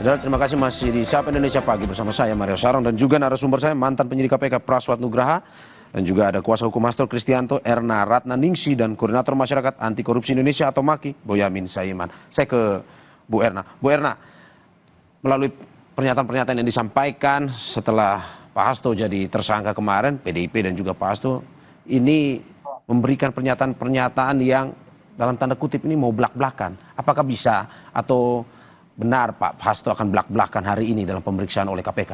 Saudara, terima kasih masih di Sapa Indonesia Pagi bersama saya Mario Sarong dan juga narasumber saya mantan penyidik KPK Praswat Nugraha dan juga ada kuasa hukum Hasto Kristianto, Erna Ratna Ningsi dan koordinator masyarakat anti korupsi Indonesia atau MAKI, Boyamin Saiman. Saya ke Bu Erna. Bu Erna, melalui pernyataan-pernyataan yang disampaikan setelah Pak Hasto jadi tersangka kemarin, PDIP dan juga Pak Hasto ini memberikan pernyataan-pernyataan yang dalam tanda kutip ini mau belak-belakan. Apakah bisa atau benar Pak Hasto akan belak-belakan hari ini dalam pemeriksaan oleh KPK?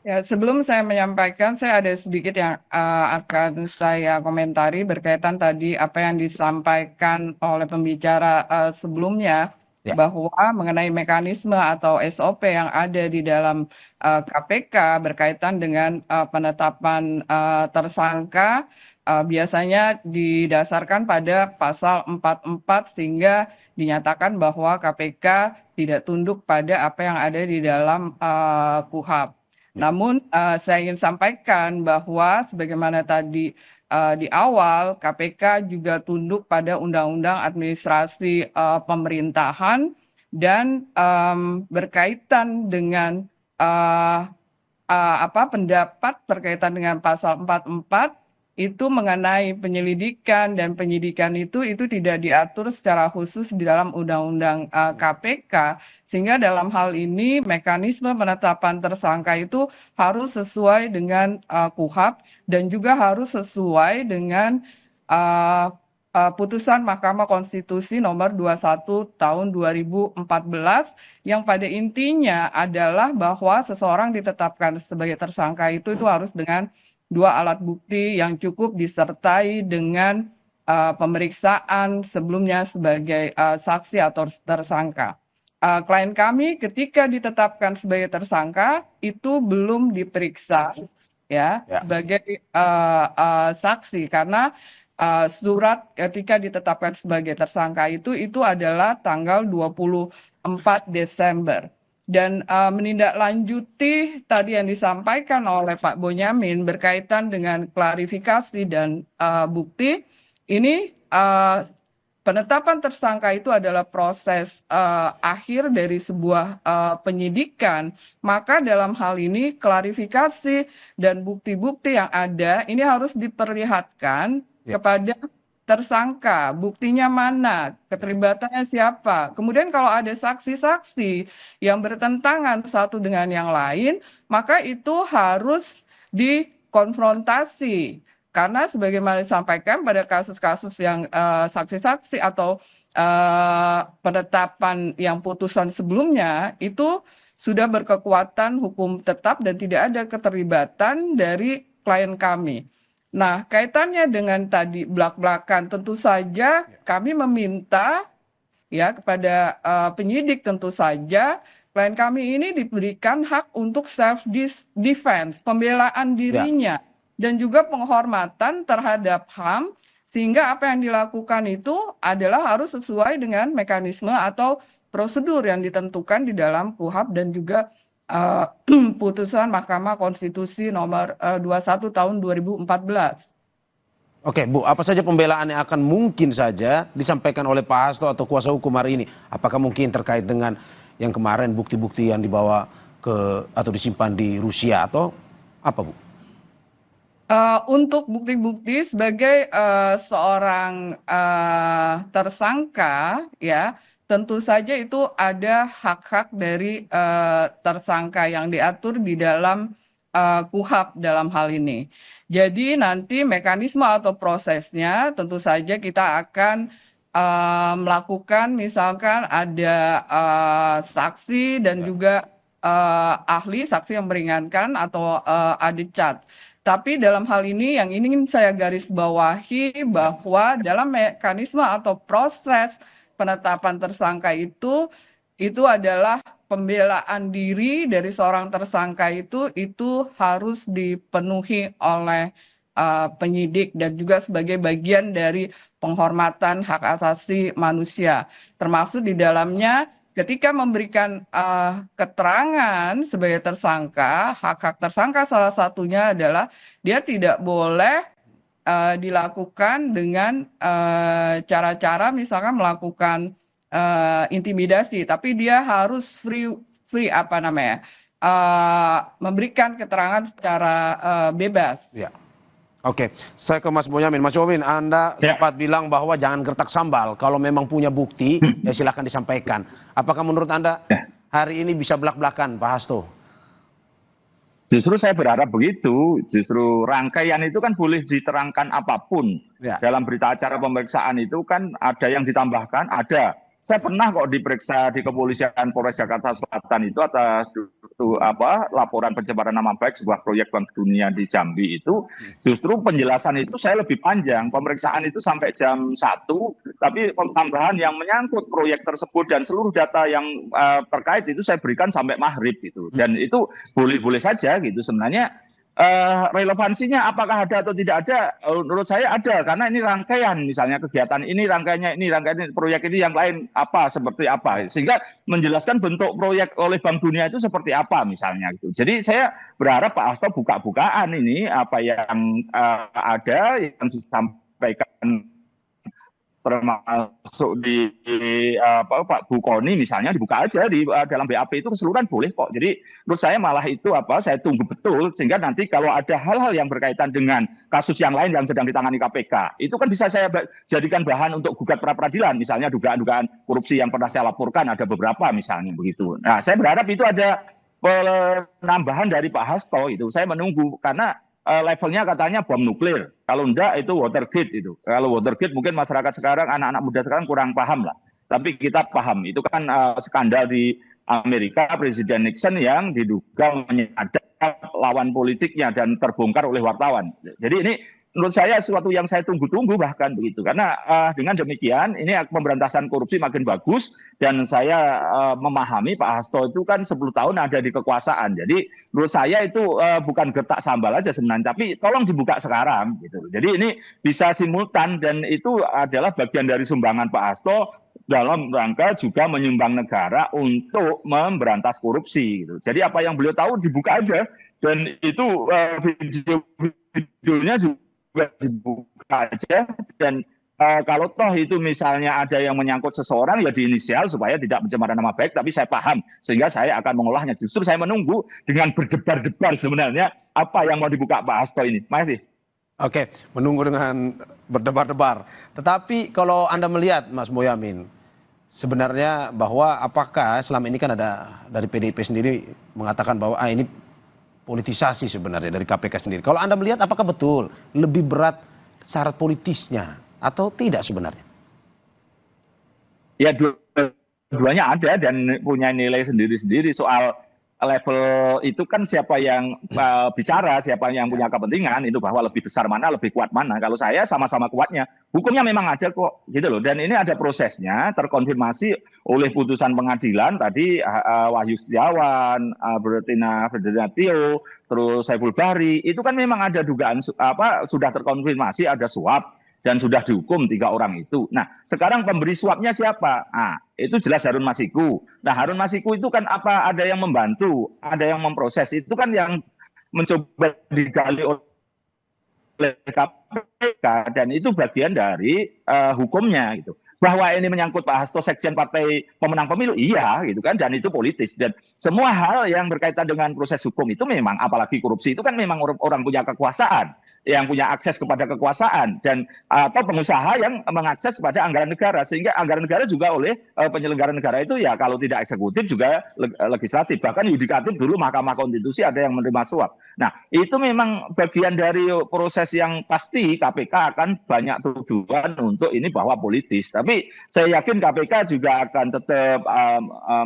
Ya, sebelum saya menyampaikan, saya ada sedikit yang akan saya komentari berkaitan tadi apa yang disampaikan oleh pembicara sebelumnya, Ya. bahwa mengenai mekanisme atau SOP yang ada di dalam KPK berkaitan dengan penetapan tersangka biasanya didasarkan pada pasal 44 sehingga dinyatakan bahwa KPK tidak tunduk pada apa yang ada di dalam KUHP. Namun saya ingin sampaikan bahwa sebagaimana tadi di awal KPK juga tunduk pada Undang-Undang Administrasi Pemerintahan dan berkaitan dengan pendapat berkaitan dengan pasal 44 itu mengenai penyelidikan dan penyidikan itu tidak diatur secara khusus di dalam Undang-Undang KPK, sehingga dalam hal ini mekanisme penetapan tersangka itu harus sesuai dengan KUHP dan juga harus sesuai dengan putusan Mahkamah Konstitusi nomor 21 tahun 2014 yang pada intinya adalah bahwa seseorang ditetapkan sebagai tersangka itu harus dengan dua alat bukti yang cukup disertai dengan pemeriksaan sebelumnya sebagai saksi atau tersangka. Klien kami ketika ditetapkan sebagai tersangka itu belum diperiksa ya sebagai saksi karena surat ketika ditetapkan sebagai tersangka itu adalah tanggal 24 Desember. Dan menindaklanjuti tadi yang disampaikan oleh Pak Bonyamin berkaitan dengan klarifikasi dan bukti, ini penetapan tersangka itu adalah proses akhir dari sebuah penyidikan, maka dalam hal ini klarifikasi dan bukti-bukti yang ada ini harus diperlihatkan kepada tersangka, buktinya mana, keterlibatannya siapa. Kemudian kalau ada saksi-saksi yang bertentangan satu dengan yang lain, maka itu harus dikonfrontasi. Karena sebagaimana disampaikan pada kasus-kasus yang saksi-saksi atau penetapan yang putusan sebelumnya, itu sudah berkekuatan hukum tetap dan tidak ada keterlibatan dari klien kami. Nah, kaitannya dengan tadi belak-belakan, tentu saja kami meminta ya kepada penyidik tentu saja klien kami ini diberikan hak untuk self defense, pembelaan dirinya dan juga penghormatan terhadap HAM sehingga apa yang dilakukan itu adalah harus sesuai dengan mekanisme atau prosedur yang ditentukan di dalam KUHP dan juga putusan Mahkamah Konstitusi nomor 21 tahun 2014. Oke Bu, apa saja pembelaan yang akan mungkin saja disampaikan oleh Pak Hasto atau kuasa hukum hari ini? Apakah mungkin terkait dengan yang kemarin bukti-bukti yang dibawa ke atau disimpan di Rusia atau apa Bu? Untuk bukti-bukti sebagai seorang tersangka ya tentu saja itu ada hak-hak dari tersangka yang diatur di dalam KUHP dalam hal ini. Jadi nanti mekanisme atau prosesnya tentu saja kita akan melakukan misalkan ada saksi dan juga ahli saksi yang meringankan atau adecat. Tapi dalam hal ini yang ingin saya garis bawahi bahwa dalam mekanisme atau proses penetapan tersangka itu adalah pembelaan diri dari seorang tersangka itu harus dipenuhi oleh penyidik dan juga sebagai bagian dari penghormatan hak asasi manusia. Termasuk di dalamnya ketika memberikan keterangan sebagai tersangka, hak-hak tersangka salah satunya adalah dia tidak boleh dilakukan dengan cara-cara misalkan melakukan intimidasi, tapi dia harus free apa namanya, memberikan keterangan secara bebas. Ya. Oke, saya ke Mas Boyamin. Mas Boyamin, Anda Ya. sempat bilang bahwa jangan gertak sambal. Kalau memang punya bukti, ya silakan disampaikan. Apakah menurut Anda hari ini bisa belak-belakan, Pak Hasto? Justru saya berharap begitu. Justru rangkaian itu kan boleh diterangkan apapun. Ya. Dalam berita acara pemeriksaan itu kan ada yang ditambahkan, ada. Saya pernah kok diperiksa di kepolisian Polres Jakarta Selatan itu atas laporan pencemaran nama baik sebuah proyek Bank Dunia di Jambi itu. Justru penjelasan itu saya lebih panjang. Pemeriksaan itu sampai jam 1, tapi tambahan yang menyangkut proyek tersebut dan seluruh data yang terkait itu saya berikan sampai maghrib gitu. Dan itu boleh-boleh saja gitu sebenarnya. Relevansinya apakah ada atau tidak ada, menurut saya ada, karena ini rangkaian, misalnya kegiatan ini rangkaiannya ini, rangkaian ini, proyek ini yang lain apa, seperti apa, sehingga menjelaskan bentuk proyek oleh Bank Dunia itu seperti apa misalnya gitu. Jadi saya berharap Pak Hasto buka-bukaan ini apa yang ada yang disampaikan termasuk di Pak Bukoni misalnya, dibuka aja di dalam BAP itu keseluruhan boleh kok. Jadi menurut saya malah itu saya tunggu betul sehingga nanti kalau ada hal-hal yang berkaitan dengan kasus yang lain yang sedang ditangani KPK itu kan bisa saya jadikan bahan untuk gugat pra peradilan, misalnya dugaan-dugaan korupsi yang pernah saya laporkan ada beberapa misalnya begitu. Nah saya berharap itu ada penambahan dari Pak Hasto itu. Saya menunggu karena levelnya katanya bom nuklir. Kalau enggak itu Watergate itu. Kalau Watergate mungkin masyarakat sekarang, anak-anak muda sekarang kurang paham lah. Tapi kita paham. Itu kan skandal di Amerika, Presiden Nixon yang diduga menyadap lawan politiknya dan terbongkar oleh wartawan. Jadi ini menurut saya sesuatu yang saya tunggu-tunggu bahkan begitu. Karena dengan demikian ini pemberantasan korupsi makin bagus dan saya memahami Pak Hasto itu kan 10 tahun ada di kekuasaan. Jadi menurut saya itu bukan gertak sambal aja sebenarnya, tapi tolong dibuka sekarang gitu. Jadi ini bisa simultan dan itu adalah bagian dari sumbangan Pak Hasto dalam rangka juga menyumbang negara untuk memberantas korupsi gitu. Jadi apa yang beliau tahu dibuka aja dan itu videonya juga dibuka aja dan kalau toh itu misalnya ada yang menyangkut seseorang ya diinisial supaya tidak pencemaran nama baik, tapi saya paham sehingga saya akan mengolahnya. Justru saya menunggu dengan berdebar-debar sebenarnya apa yang mau dibuka Pak Hasto ini. Makasih. Oke, menunggu dengan berdebar-debar. Tetapi kalau Anda melihat Mas Boyamin, sebenarnya bahwa apakah selama ini kan ada dari PDIP sendiri mengatakan bahwa ini politisasi sebenarnya dari KPK sendiri. Kalau Anda melihat apakah betul lebih berat syarat politisnya atau tidak sebenarnya? Ya dua-duanya ada dan punya nilai sendiri-sendiri. Soal level itu kan siapa yang bicara, siapa yang punya kepentingan itu bahwa lebih besar mana, lebih kuat mana. Kalau saya sama-sama kuatnya. Hukumnya memang ada kok gitu loh. Dan ini ada prosesnya terkonfirmasi oleh putusan pengadilan tadi Wahyu Setiawan, Bertina Federatio, terus Saiful Bahri itu kan memang ada dugaan sudah terkonfirmasi ada suap dan sudah dihukum 3 orang itu. Nah, sekarang pemberi suapnya siapa? Nah, itu jelas Harun Masiku. Nah, Harun Masiku itu kan ada yang membantu, ada yang memproses. Itu kan yang mencoba digali oleh KPK dan itu bagian dari hukumnya gitu. Bahwa ini menyangkut Pak Hasto sekjen partai pemenang pemilu, iya gitu kan, dan itu politis dan semua hal yang berkaitan dengan proses hukum itu memang apalagi korupsi itu kan memang orang punya kekuasaan, yang punya akses kepada kekuasaan dan atau pengusaha yang mengakses kepada anggaran negara sehingga anggaran negara juga oleh penyelenggara negara itu ya kalau tidak eksekutif juga legislatif bahkan yudikatif dulu Mahkamah Konstitusi ada yang menerima suap. Nah itu memang bagian dari proses yang pasti KPK akan banyak tuduhan untuk ini bahwa politis tapi saya yakin KPK juga akan tetap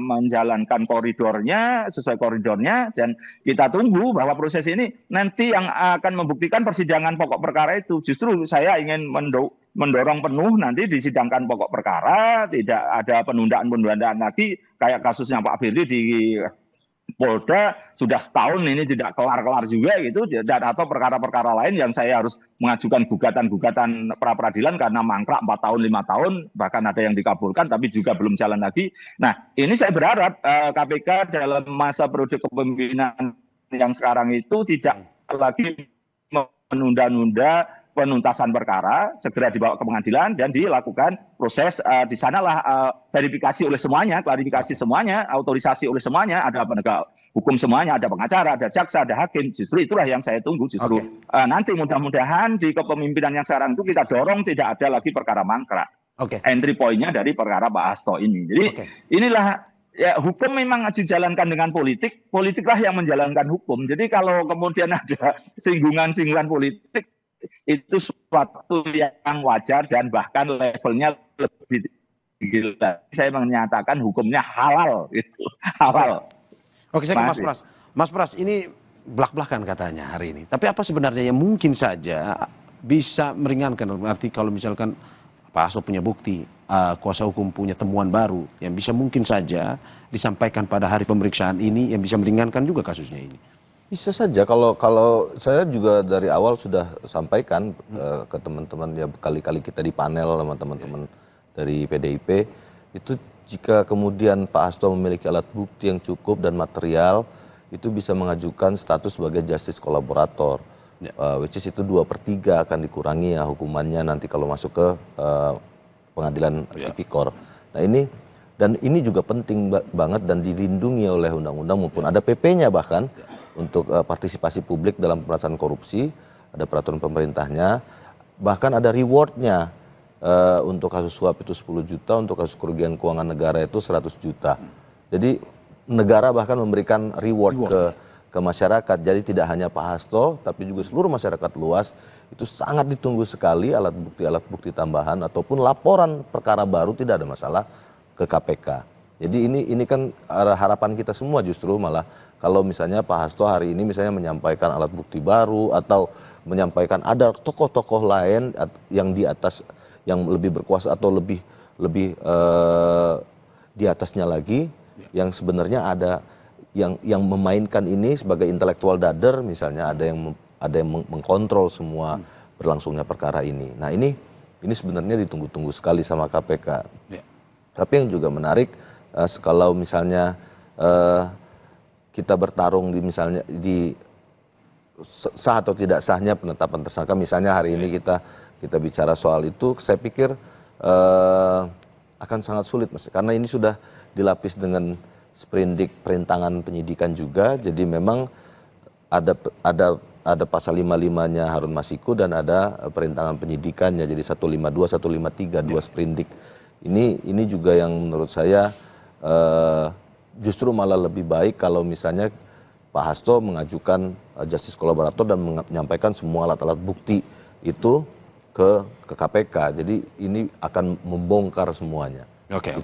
menjalankan koridornya sesuai koridornya dan kita tunggu bahwa proses ini nanti yang akan membuktikan persidangan pokok perkara itu. Justru saya ingin mendorong penuh nanti disidangkan pokok perkara, tidak ada penundaan-penundaan lagi kayak kasusnya Pak Firly di Polda sudah setahun ini tidak kelar-kelar juga gitu dan atau perkara-perkara lain yang saya harus mengajukan gugatan-gugatan pra peradilan karena mangkrak 4 tahun 5 tahun bahkan ada yang dikabulkan tapi juga belum jalan lagi. Nah, ini saya berharap KPK dalam masa periode kepemimpinan yang sekarang itu tidak lagi menunda-nunda penuntasan perkara, segera dibawa ke pengadilan dan dilakukan proses di sanalah verifikasi oleh semuanya, klarifikasi semuanya, autorisasi oleh semuanya, ada penegak hukum semuanya, ada pengacara, ada jaksa, ada hakim. Justru itulah yang saya tunggu. Justru nanti mudah-mudahan di kepemimpinan yang sekarang itu kita dorong tidak ada lagi perkara mangkrak. Entry point-nya dari perkara Pak Hasto ini. Jadi inilah ya, hukum memang dijalankan dengan politik, politiklah yang menjalankan hukum. Jadi kalau kemudian ada singgungan-singgungan politik, itu suatu yang wajar dan bahkan levelnya lebih tinggi. Saya menyatakan hukumnya halal, itu halal. Oke, saya ke Mas Pras. Mas Pras, ini belak-belakan katanya hari ini. Tapi apa sebenarnya yang mungkin saja bisa meringankan? Arti kalau misalkan Pak Hasto punya bukti, kuasa hukum punya temuan baru yang bisa mungkin saja disampaikan pada hari pemeriksaan ini yang bisa meringankan juga kasusnya ini. Bisa saja, kalau saya juga dari awal sudah sampaikan ke teman-teman, ya kali-kali kita di panel sama teman-teman dari PDIP, itu jika kemudian Pak Hasto memiliki alat bukti yang cukup dan material, itu bisa mengajukan status sebagai justice kolaborator, which is itu 2/3 akan dikurangi ya hukumannya nanti kalau masuk ke pengadilan tipikor. Nah ini juga penting banget dan dilindungi oleh undang-undang maupun ada PP-nya bahkan. Untuk partisipasi publik dalam pemberantasan korupsi, ada peraturan pemerintahnya, bahkan ada rewardnya. Untuk kasus suap itu 10 juta, untuk kasus kerugian keuangan negara itu 100 juta. Jadi negara bahkan memberikan reward ke masyarakat. Jadi tidak hanya Pak Hasto, tapi juga seluruh masyarakat luas, itu sangat ditunggu sekali alat bukti tambahan ataupun laporan perkara baru, tidak ada masalah ke KPK. Jadi ini kan harapan kita semua justru malah kalau misalnya Pak Hasto hari ini misalnya menyampaikan alat bukti baru atau menyampaikan ada tokoh-tokoh lain yang di atas, yang lebih berkuasa atau lebih di atasnya lagi, yang sebenarnya ada yang memainkan ini sebagai intelektual dader misalnya, ada yang mengkontrol semua berlangsungnya perkara ini. Nah ini sebenarnya ditunggu-tunggu sekali sama KPK. Tapi yang juga menarik, kalau misalnya kita bertarung di sah atau tidak sahnya penetapan tersangka, misalnya hari ini kita bicara soal itu, saya pikir akan sangat sulit, Mas, karena ini sudah dilapis dengan sprindik perintangan penyidikan juga, jadi memang ada pasal 55-nya Harun Masiku dan ada perintangan penyidikannya, jadi 152, 153, dua sprindik. Ini juga yang menurut saya justru malah lebih baik kalau misalnya Pak Hasto mengajukan justice kolaborator dan menyampaikan semua alat-alat bukti itu ke KPK. Jadi ini akan membongkar semuanya. Oke.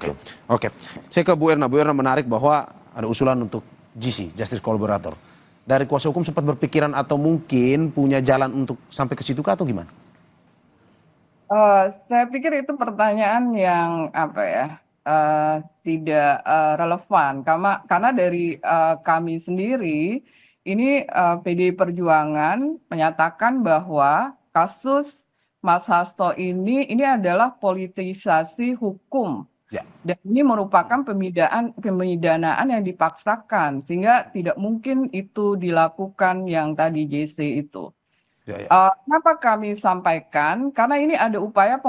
Saya ke Bu Erna. Bu Erna, menarik bahwa ada usulan untuk GC, justice kolaborator. Dari kuasa hukum sempat berpikiran atau mungkin punya jalan untuk sampai ke situ kah atau gimana? Saya pikir itu pertanyaan yang tidak relevan, karena dari kami sendiri ini PDI Perjuangan menyatakan bahwa kasus Mas Hasto ini adalah politisasi hukum. Dan ini merupakan pemidanaan yang dipaksakan, sehingga tidak mungkin itu dilakukan yang tadi JC itu. Kenapa kami sampaikan? Karena ini ada upaya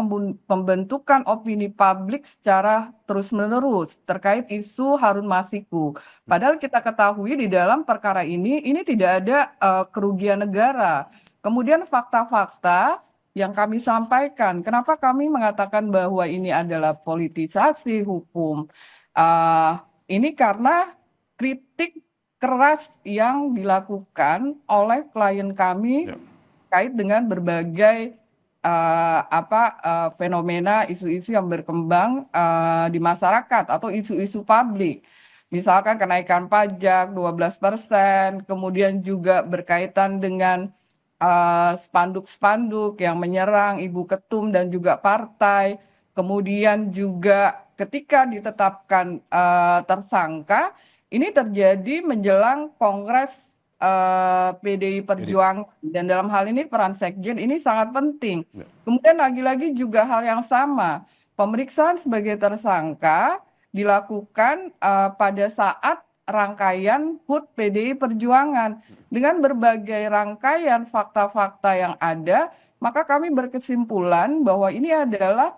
pembentukan opini publik secara terus-menerus terkait isu Harun Masiku. Padahal kita ketahui di dalam perkara ini tidak ada kerugian negara. Kemudian fakta-fakta yang kami sampaikan, kenapa kami mengatakan bahwa ini adalah politisasi hukum? Ini karena kritik keras yang dilakukan oleh klien kami terkait dengan berbagai fenomena isu-isu yang berkembang di masyarakat atau isu-isu publik. Misalkan kenaikan pajak 12%, kemudian juga berkaitan dengan spanduk-spanduk yang menyerang Ibu Ketum dan juga partai. Kemudian juga ketika ditetapkan tersangka, ini terjadi menjelang Kongres PDI Perjuangan, dan dalam hal ini peran Sekjen ini sangat penting. Kemudian lagi-lagi juga hal yang sama, pemeriksaan sebagai tersangka dilakukan pada saat rangkaian HUT PDI Perjuangan dengan berbagai rangkaian fakta-fakta yang ada, maka kami berkesimpulan bahwa ini adalah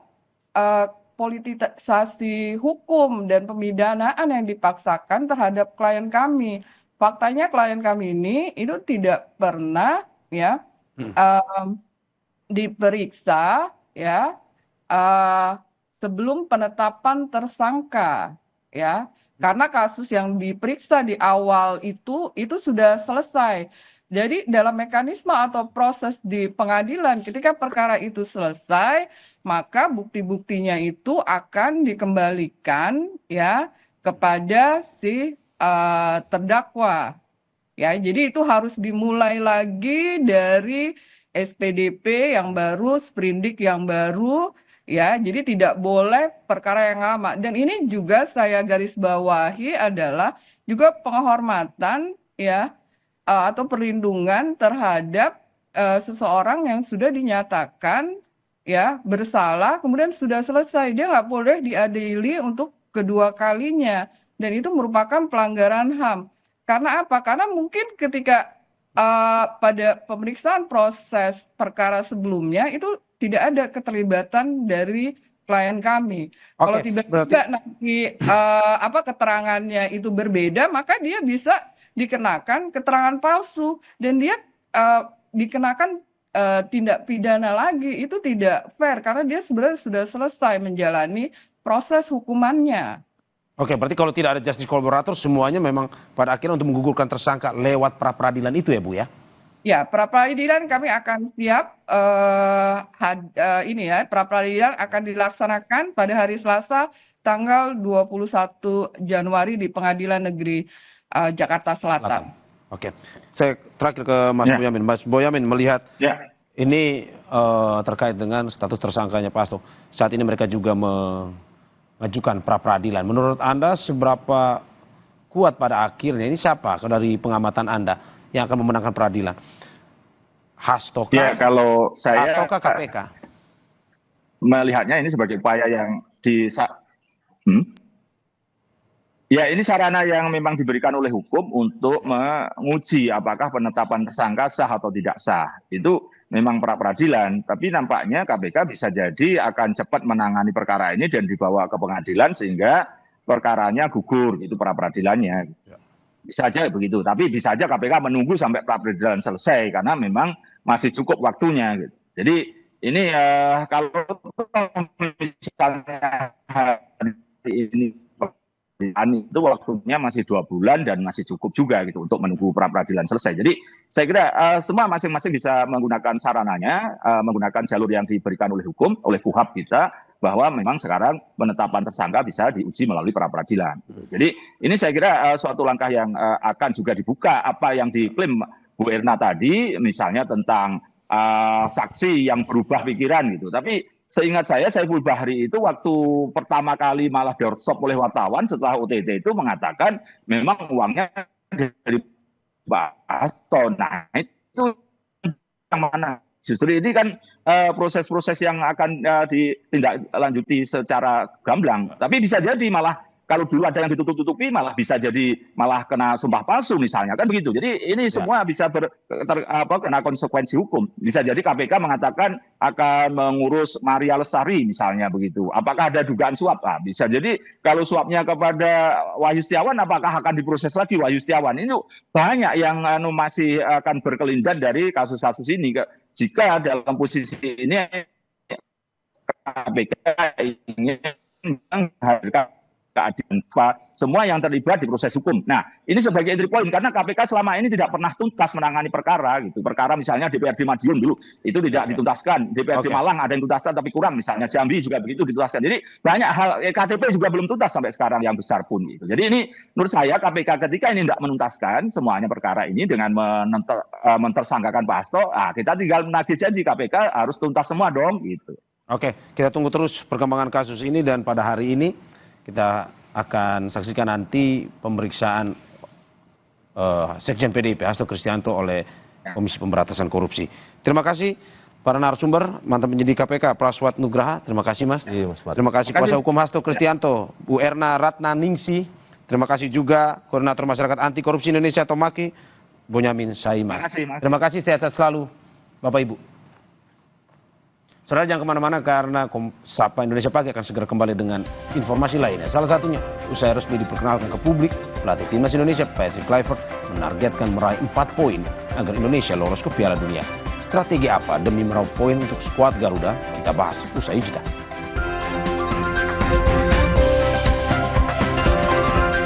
politisasi hukum dan pemidanaan yang dipaksakan terhadap klien kami. Faktanya klien kami ini itu tidak pernah ya diperiksa ya sebelum penetapan tersangka ya. Karena kasus yang diperiksa di awal itu sudah selesai. Jadi dalam mekanisme atau proses di pengadilan ketika perkara itu selesai, maka bukti-buktinya itu akan dikembalikan ya kepada si terdakwa. Ya, jadi itu harus dimulai lagi dari SPDP yang baru, sprindik yang baru, ya. Jadi tidak boleh perkara yang lama. Dan ini juga saya garis bawahi adalah juga penghormatan ya atau perlindungan terhadap seseorang yang sudah dinyatakan ya bersalah, kemudian sudah selesai. Dia nggak boleh diadili untuk kedua kalinya. Dan itu merupakan pelanggaran HAM. Karena apa? Karena mungkin ketika pada pemeriksaan proses perkara sebelumnya itu tidak ada keterlibatan dari klien kami. Kalau tiba-tiba nanti keterangannya itu berbeda, maka dia bisa dikenakan keterangan palsu dan dia dikenakan tindak pidana lagi. Itu tidak fair karena dia sebenarnya sudah selesai menjalani proses hukumannya. Oke, berarti kalau tidak ada justice collaborator semuanya memang pada akhirnya untuk menggugurkan tersangka lewat pra peradilan itu ya Bu ya? Ya, pra peradilan kami akan siap pra peradilan akan dilaksanakan pada hari Selasa tanggal 21 Januari di Pengadilan Negeri Jakarta Selatan. Oke, saya terakhir ke Mas Boyamin. Mas Boyamin melihat ini terkait dengan status tersangkanya Pak Hasto. Saat ini mereka juga mengajukan pra peradilan. Menurut Anda seberapa kuat pada akhirnya ini siapa dari pengamatan Anda yang akan memenangkan peradilan? Hasto ya, kalau saya ataukah KPK? Melihatnya ini sebagai upaya yang ya ini sarana yang memang diberikan oleh hukum untuk menguji apakah penetapan tersangka sah atau tidak sah. Itu memang pra peradilan, tapi nampaknya KPK bisa jadi akan cepat menangani perkara ini dan dibawa ke pengadilan sehingga perkaranya gugur, itu pra peradilannya. Bisa aja begitu, tapi bisa aja KPK menunggu sampai pra peradilan selesai karena memang masih cukup waktunya. Gitu. Jadi ini kalau misalnya hari ini itu waktunya masih 2 bulan dan masih cukup juga gitu untuk menunggu pra peradilan selesai. Jadi saya kira semua masing-masing bisa menggunakan sarananya, menggunakan jalur yang diberikan oleh hukum, oleh KUHAP kita, bahwa memang sekarang penetapan tersangka bisa diuji melalui pra peradilan. Jadi ini saya kira suatu langkah yang akan juga dibuka. Apa yang diklaim Bu Erna tadi, misalnya tentang saksi yang berubah pikiran gitu. Tapi seingat saya Saiful Bahri itu waktu pertama kali malah doorstop oleh wartawan setelah OTT itu mengatakan memang uangnya dari Pak Hasto. Nah itu yang mana? Justru ini kan proses-proses yang akan ditindaklanjuti secara gamblang. Tapi bisa jadi malah kalau dulu ada yang ditutup-tutupi malah bisa jadi malah kena sumpah palsu misalnya kan begitu. Jadi ini semua bisa kena konsekuensi hukum. Bisa jadi KPK mengatakan akan mengurus Maria Lestari misalnya begitu. Apakah ada dugaan suap? Nah, bisa jadi kalau suapnya kepada Wahyu Setiawan apakah akan diproses lagi Wahyu Setiawan? Ini banyak yang masih akan berkelindan dari kasus-kasus ini. Jika dalam posisi ini KPK ingin menghadirkan keadilan semua yang terlibat di proses hukum. Nah, ini sebagai entry point karena KPK selama ini tidak pernah tuntas menangani perkara gitu. Perkara misalnya DPRD Madiun dulu itu tidak dituntaskan. DPRD Malang ada yang tuntaskan tapi kurang misalnya. Jambi juga begitu dituntaskan. Jadi banyak hal KTP juga belum tuntas sampai sekarang yang besar pun gitu. Jadi ini menurut saya KPK ketika ini tidak menuntaskan semuanya perkara ini dengan mentersangkakan Pak Hasto, kita tinggal menagih janji KPK harus tuntas semua dong gitu. Oke, kita tunggu terus perkembangan kasus ini dan pada hari ini kita akan saksikan nanti pemeriksaan Sekjen PDIP Hasto Kristianto oleh Komisi Pemberantasan Korupsi. Terima kasih para narasumber, mantan penyidik KPK Praswat Nugraha. Terima kasih Mas. Iya, Mas. Terima kasih kuasa hukum Hasto Kristianto, Bu Erna Ratnaningsi. Terima kasih juga Koordinator Masyarakat Anti Korupsi Indonesia atau MAKI, Bonyamin Saiman. Terima kasih, Mas. Terima kasih, sehat-sehat selalu Bapak Ibu. Saudara jangan kemana-mana karena Sapa Indonesia Pagi akan segera kembali dengan informasi lainnya. Salah satunya, usai resmi diperkenalkan ke publik, pelatih Timnas Indonesia Patrick Kluivert menargetkan meraih 4 poin agar Indonesia lolos ke Piala Dunia. Strategi apa demi meraup poin untuk skuad Garuda? Kita bahas usai jeda.